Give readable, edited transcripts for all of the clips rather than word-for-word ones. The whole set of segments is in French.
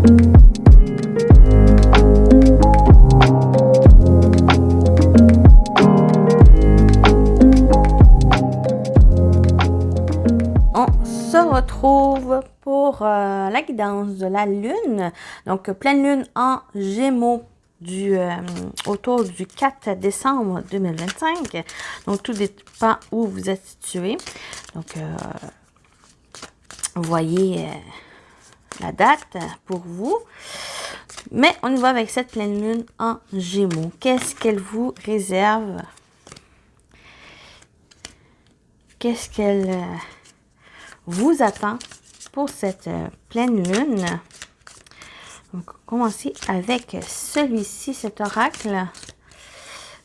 On se retrouve pour la guidance de la Lune. Donc, pleine Lune en Gémeaux autour du 4 décembre 2025. Donc, tout dépend où vous êtes situé. Donc, vous voyez la date pour vous. Mais on y va avec cette pleine Lune en Gémeaux. Qu'est-ce qu'elle vous réserve? Qu'est-ce qu'elle vous attend pour cette pleine Lune? Donc, commencer avec celui-ci, cet oracle,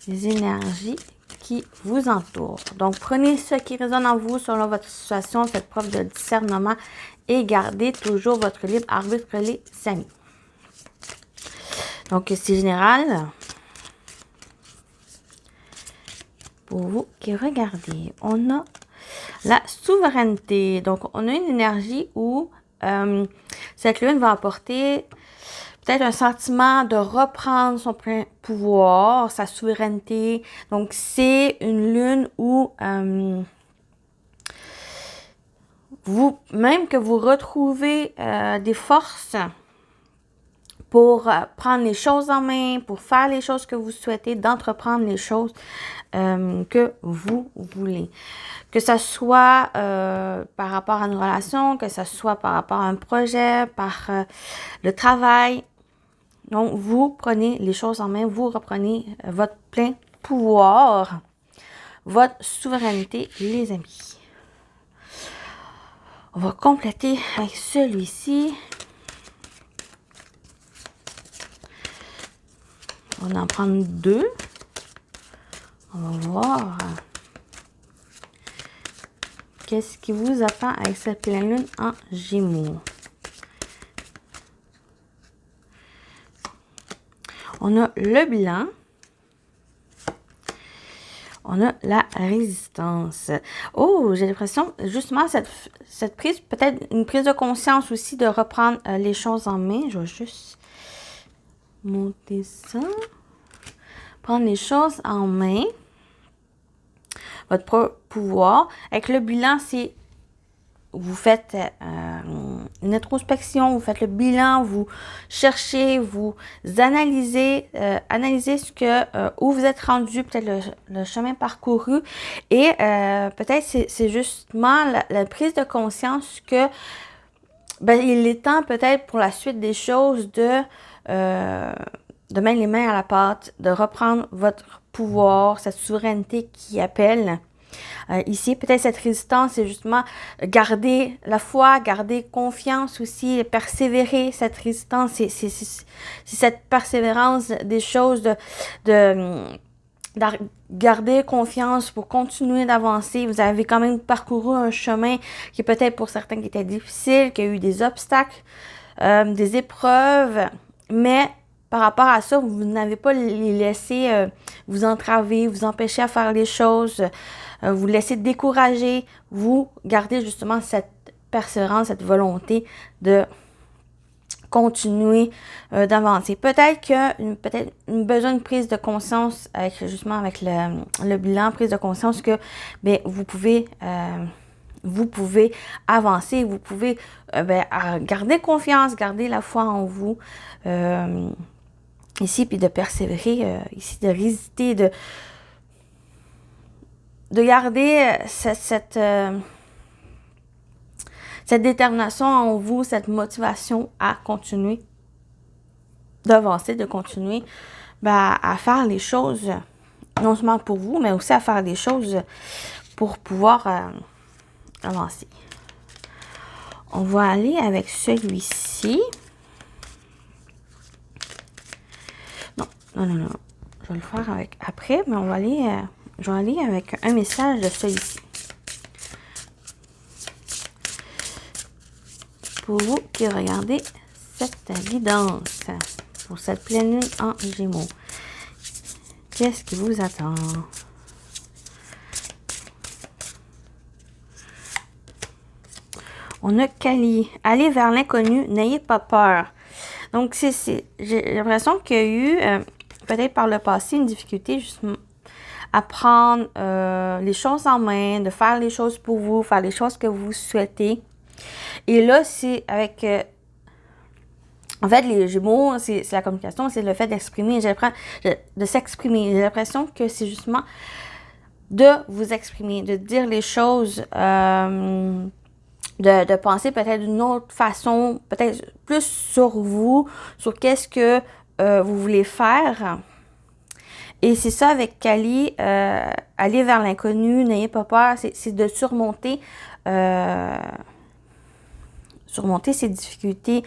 les énergies qui vous entourent. Donc, prenez ce qui résonne en vous selon votre situation, faites preuve de discernement et gardez toujours votre libre arbitre, les amis. Donc, c'est général. Pour vous qui regardez, on a la souveraineté. Donc, on a une énergie où cette lune va apporter peut-être un sentiment de reprendre son pouvoir, sa souveraineté. Donc, c'est une lune où même que vous retrouvez des forces pour prendre les choses en main, pour faire les choses que vous souhaitez, d'entreprendre les choses que vous voulez. Que ce soit par rapport à une relation, que ce soit par rapport à un projet, par le travail. Donc, vous prenez les choses en main, vous reprenez votre plein pouvoir, votre souveraineté, les amis. On va compléter avec celui-ci. On va en prendre deux. On va voir qu'est-ce qui vous attend avec cette pleine lune en Gémeaux. On a le bilan. On a la résistance. Oh, j'ai l'impression, justement, cette prise, peut-être une prise de conscience aussi de reprendre les choses en main. Je vais juste monter ça. Prendre les choses en main. Votre propre pouvoir. Avec le bilan, c'est vous faites une introspection, vous faites le bilan, vous cherchez, vous analysez, ce que où vous êtes rendu, peut-être le chemin parcouru. Et peut-être c'est justement la prise de conscience que il est temps peut-être pour la suite des choses de mettre les mains à la pâte, de reprendre votre pouvoir, cette souveraineté qui appelle. Ici, peut-être cette résistance, c'est justement garder la foi, garder confiance aussi, persévérer. Cette résistance, c'est cette persévérance des choses, de garder confiance pour continuer d'avancer. Vous avez quand même parcouru un chemin qui est peut-être pour certains qui était difficile, qui a eu des obstacles, des épreuves, mais par rapport à ça, vous n'avez pas les laisser vous entraver, vous empêcher à faire les choses, vous laisser décourager, vous gardez justement cette persévérance, cette volonté de continuer d'avancer. Peut-être que besoin de prise de conscience avec le bilan, prise de conscience que vous pouvez avancer, vous pouvez garder confiance, garder la foi en vous. Ici, puis de persévérer, ici, de résister, de garder cette détermination en vous, cette motivation à continuer d'avancer, de continuer à faire les choses, non seulement pour vous, mais aussi à faire des choses pour pouvoir avancer. On va aller avec celui-ci. Non. Je vais le faire après, mais je vais aller avec un message de celui-ci. Pour vous qui regardez cette guidance, pour cette pleine lune en Gémeaux, qu'est-ce qui vous attend? On a Kali. Allez vers l'inconnu, n'ayez pas peur. Donc, j'ai l'impression qu'il y a eu, peut-être par le passé, une difficulté justement à prendre les choses en main, de faire les choses pour vous, faire les choses que vous souhaitez. Et là, c'est avec... en fait, les Gémeaux, c'est la communication, c'est le fait d'exprimer, de s'exprimer. J'ai l'impression que c'est justement de vous exprimer, de dire les choses, de penser peut-être d'une autre façon, peut-être plus sur vous, sur qu'est-ce que vous voulez faire. Et c'est ça avec Kali, aller vers l'inconnu, n'ayez pas peur, c'est de surmonter ces difficultés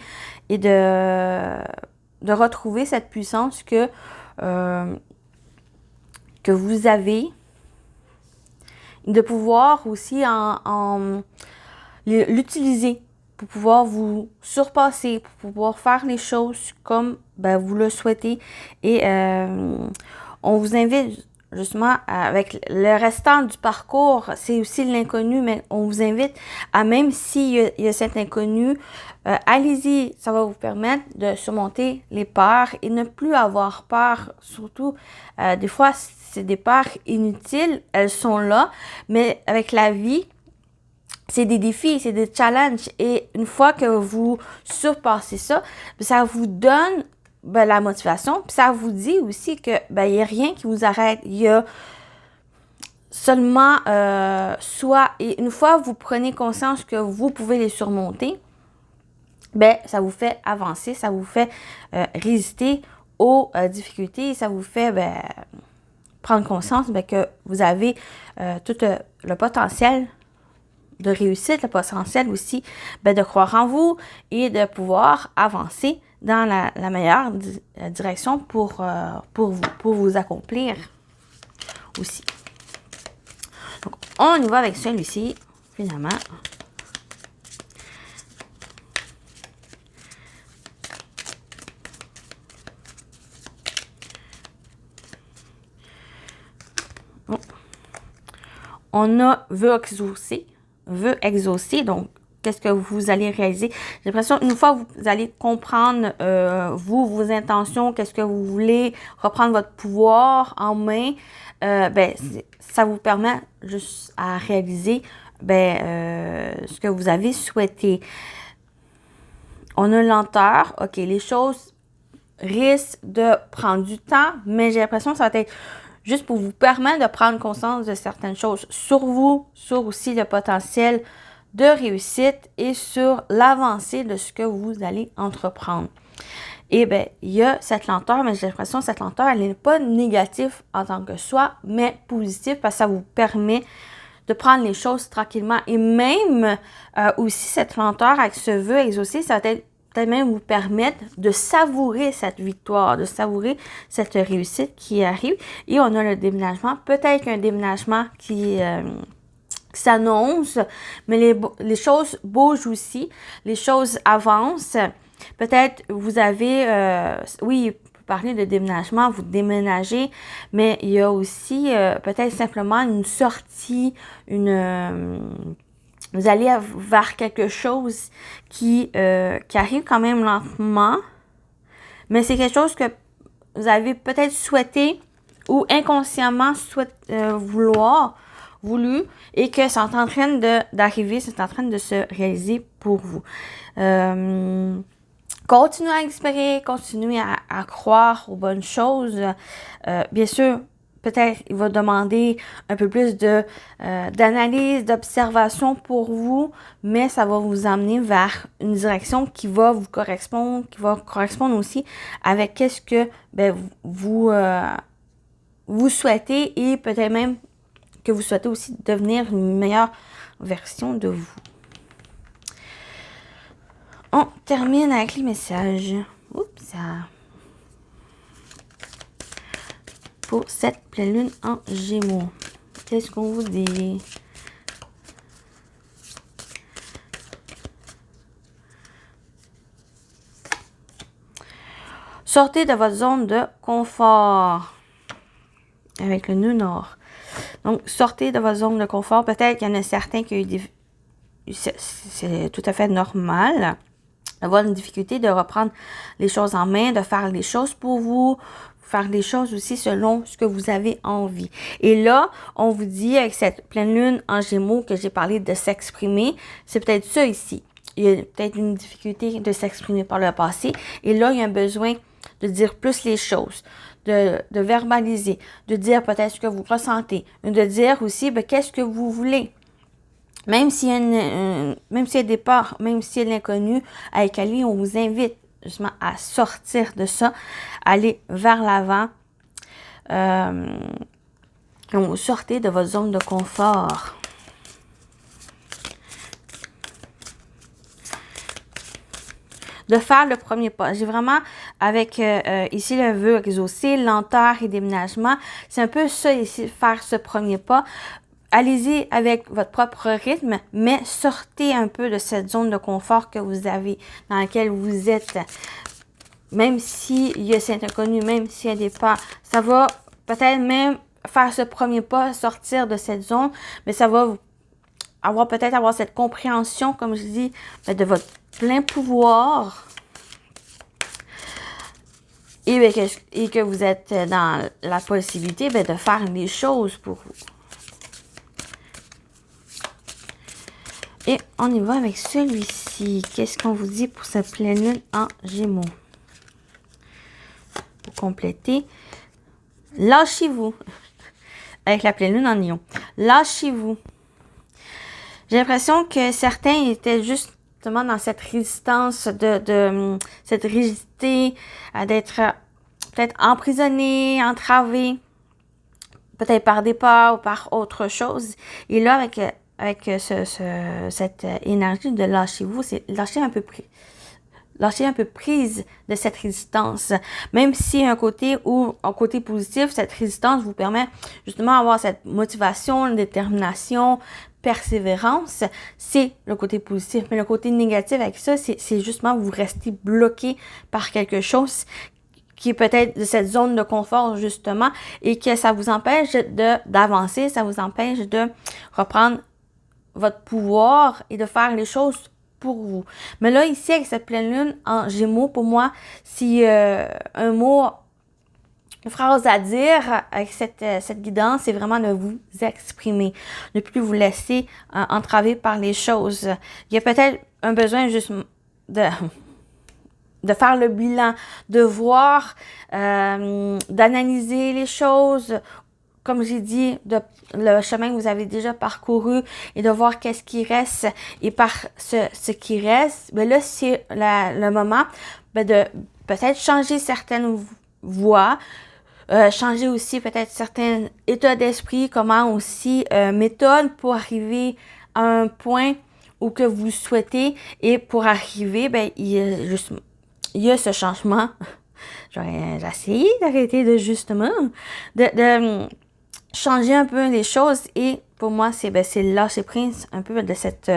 et de retrouver cette puissance que vous avez, de pouvoir aussi l'utiliser pour pouvoir vous surpasser, pour pouvoir faire les choses comme vous le souhaitez. Et on vous invite justement, avec le restant du parcours, c'est aussi l'inconnu, mais on vous invite à, même s'il y a cet inconnu, allez-y, ça va vous permettre de surmonter les peurs et ne plus avoir peur. Surtout, des fois, c'est des peurs inutiles, elles sont là, mais avec la vie, c'est des défis, c'est des challenges. Et une fois que vous surpassez ça, ça vous donne la motivation. Puis ça vous dit aussi que il n'y a rien qui vous arrête. Il y a seulement et une fois que vous prenez conscience que vous pouvez les surmonter, ça vous fait avancer, ça vous fait résister aux difficultés, ça vous fait prendre conscience que vous avez tout le potentiel de réussite, le potentiel aussi de croire en vous et de pouvoir avancer dans la meilleure direction pour vous accomplir aussi. Donc, on y va avec celui-ci, finalement. Oh. On a veut exaucer, donc qu'est-ce que vous allez réaliser. J'ai l'impression, une fois vous allez comprendre vos intentions, qu'est-ce que vous voulez, reprendre votre pouvoir en main, ça vous permet juste à réaliser ce que vous avez souhaité. On a lenteur, ok, les choses risquent de prendre du temps, mais j'ai l'impression que ça va être juste pour vous permettre de prendre conscience de certaines choses sur vous, sur aussi le potentiel de réussite et sur l'avancée de ce que vous allez entreprendre. Et il y a cette lenteur, mais j'ai l'impression que cette lenteur, elle n'est pas négative en tant que soi, mais positive parce que ça vous permet de prendre les choses tranquillement. Et même aussi cette lenteur avec ce vœu exaucé, ça va peut-être même vous permettre de savourer cette victoire, de savourer cette réussite qui arrive. Et on a le déménagement, peut-être qu'un déménagement qui s'annonce, mais les choses bougent aussi, les choses avancent. Peut-être vous avez, oui, parler de déménagement, vous déménagez, mais il y a aussi peut-être simplement une sortie, vous allez vers quelque chose qui arrive quand même lentement, mais c'est quelque chose que vous avez peut-être souhaité ou inconsciemment voulu et que c'est en train d'arriver, c'est en train de se réaliser pour vous. Continuez à espérer, continuez à croire aux bonnes choses. Bien sûr, peut-être il va demander un peu plus d'analyse, d'observation pour vous, mais ça va vous amener vers une direction qui va vous correspondre, qui va correspondre aussi avec qu'est-ce que vous souhaitez et peut-être même que vous souhaitez aussi devenir une meilleure version de vous. On termine avec les messages. Oups! Pour cette pleine lune en Gémeaux. Qu'est-ce qu'on vous dit? Sortez de votre zone de confort. Avec le nœud nord. Donc, sortez de votre zone de confort. Peut-être qu'il y en a certains qui ont eu c'est tout à fait normal d'avoir une difficulté de reprendre les choses en main, de faire les choses pour vous, faire les choses aussi selon ce que vous avez envie. Et là, on vous dit avec cette pleine lune en Gémeaux que j'ai parlé de s'exprimer, c'est peut-être ça ici. Il y a peut-être une difficulté de s'exprimer par le passé. Et là, il y a un besoin de dire plus les choses, de verbaliser, de dire peut-être ce que vous ressentez, de dire aussi qu'est-ce que vous voulez. Même s'il y a des parts, même s'il y a l'inconnu, avec Ali, on vous invite justement à sortir de ça, aller vers l'avant. Donc, sortez de votre zone de confort. De faire le premier pas. J'ai vraiment, avec ici le vœu exaucé, lenteur et déménagement, c'est un peu ça ici, faire ce premier pas. Allez-y avec votre propre rythme, mais sortez un peu de cette zone de confort que vous avez, dans laquelle vous êtes. Même s'il y a cet inconnu, même s'il y a des pas, ça va peut-être même faire ce premier pas, sortir de cette zone, mais ça va peut-être avoir cette compréhension, comme je dis, de votre plein pouvoir et que vous êtes dans la possibilité de faire les choses pour vous. Et on y va avec celui-ci. Qu'est-ce qu'on vous dit pour cette pleine lune en Gémeaux? Pour compléter, lâchez-vous. Avec la pleine lune en Lion. Lâchez-vous. J'ai l'impression que certains étaient justement dans cette résistance, cette rigidité, d'être peut-être emprisonnés, entravés, peut-être par des peurs ou par autre chose. Et là, avec cette énergie de lâchez-vous, c'est lâcher un peu prise de cette résistance. Même si un côté positif, cette résistance vous permet justement d'avoir cette motivation, détermination, persévérance, c'est le côté positif. Mais le côté négatif avec ça, c'est justement vous restez bloqué par quelque chose qui est peut-être de cette zone de confort, justement, et que ça vous empêche d'avancer, ça vous empêche de reprendre votre pouvoir et de faire les choses pour vous. Mais là, ici, avec cette pleine lune en Gémeaux, pour moi, si un mot, une phrase à dire avec cette guidance, c'est vraiment de vous exprimer, ne plus vous laisser entraver par les choses. Il y a peut-être un besoin juste de faire le bilan, de voir, d'analyser les choses, comme j'ai dit, le chemin que vous avez déjà parcouru et de voir qu'est-ce qui reste. Et par ce qui reste, là, c'est le moment de peut-être changer certaines voies, changer aussi peut-être certains états d'esprit, comment aussi méthode pour arriver à un point où que vous souhaitez. Et pour arriver, il y a ce changement. J'ai essayé d'arrêter de justement de changer un peu les choses, et pour moi c'est lâcher prise un peu de cette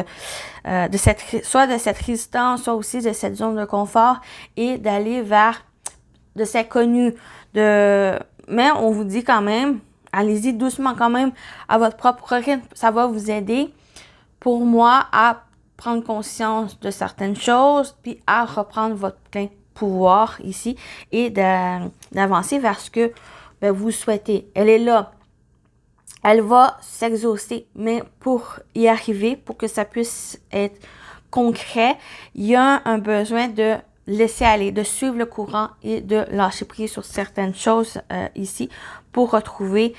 résistance, soit aussi de cette zone de confort, et d'aller vers de cet connu, mais on vous dit quand même, allez-y doucement quand même à votre propre rythme, ça va vous aider pour moi à prendre conscience de certaines choses, puis à reprendre votre plein pouvoir ici et d'avancer vers ce que vous souhaitez. Elle est là. Elle va s'exaucer, mais pour y arriver, pour que ça puisse être concret, il y a un besoin de laisser aller, de suivre le courant et de lâcher prise sur certaines choses ici pour retrouver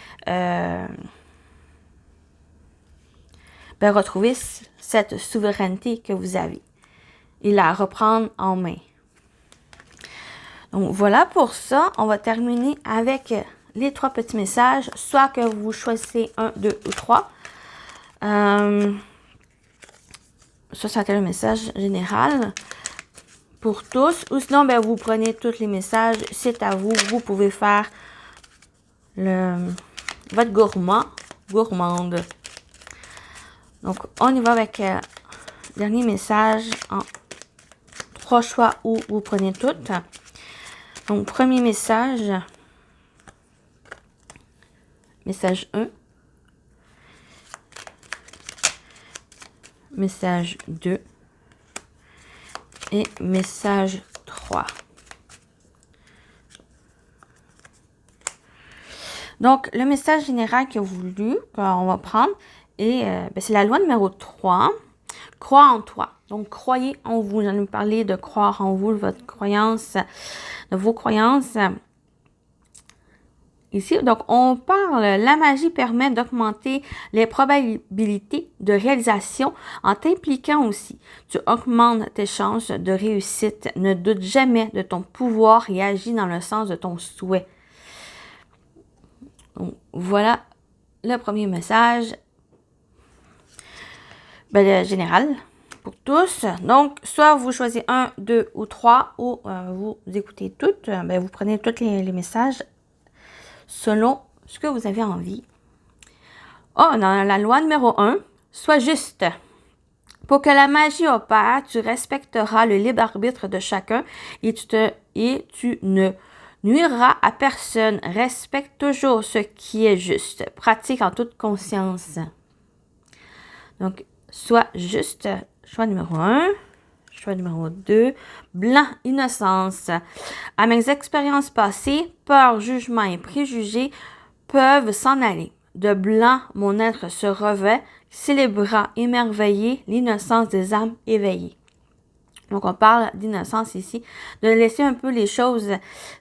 cette souveraineté que vous avez et la reprendre en main. Donc voilà pour ça. On va terminer avec les 3 petits messages, soit que vous choisissez 1, 2 ou 3. Ça, c'était le message général pour tous. Ou sinon, vous prenez tous les messages. C'est à vous. Vous pouvez faire votre gourmande. Donc, on y va avec le dernier message en 3 choix où vous prenez toutes. Donc, premier message. Message 1. message 2 et message 3. Donc, le message général que vous voulez, qu'on va prendre, et c'est la loi numéro 3. Crois en toi. Donc, croyez en vous. J'en ai parlé de croire en vous, votre croyance, de vos croyances. Ici, donc, on parle, la magie permet d'augmenter les probabilités de réalisation en t'impliquant aussi. Tu augmentes tes chances de réussite. Ne doute jamais de ton pouvoir et agis dans le sens de ton souhait. Donc, voilà le premier message le général pour tous. Donc, soit vous choisissez 1, 2 ou 3 ou vous écoutez toutes. Vous prenez tous les messages selon ce que vous avez envie. Dans la loi numéro 1, sois juste. Pour que la magie opère, tu respecteras le libre arbitre de chacun et tu ne nuiras à personne. Respecte toujours ce qui est juste. Pratique en toute conscience. Donc, sois juste. Choix numéro 1. Choix numéro 2. Blanc, innocence. À mes expériences passées, peur, jugement et préjugés peuvent s'en aller. De blanc, mon être se revêt, célébrant émerveillé l'innocence des âmes éveillées. Donc, on parle d'innocence ici, de laisser un peu les choses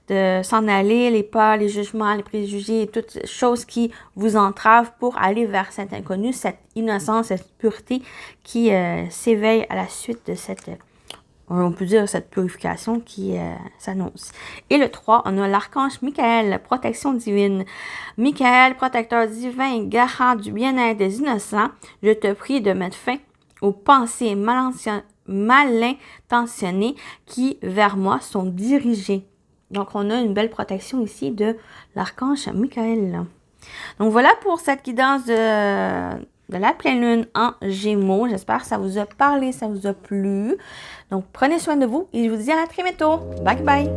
de s'en aller, les peurs, les jugements, les préjugés, et toutes les choses qui vous entravent pour aller vers cet inconnu, cette innocence, cette pureté qui s'éveille à la suite de cette, on peut dire, cette purification qui s'annonce. Et le 3, on a l'archange Michael, protection divine. Michael, protecteur divin et garant du bien-être des innocents, je te prie de mettre fin aux pensées mal intentionnées qui, vers moi, sont dirigées. Donc, on a une belle protection ici de l'archange Michael. Donc, voilà pour cette guidance de la pleine lune en Gémeaux. J'espère que ça vous a parlé, ça vous a plu. Donc, prenez soin de vous et je vous dis à très bientôt. Bye bye!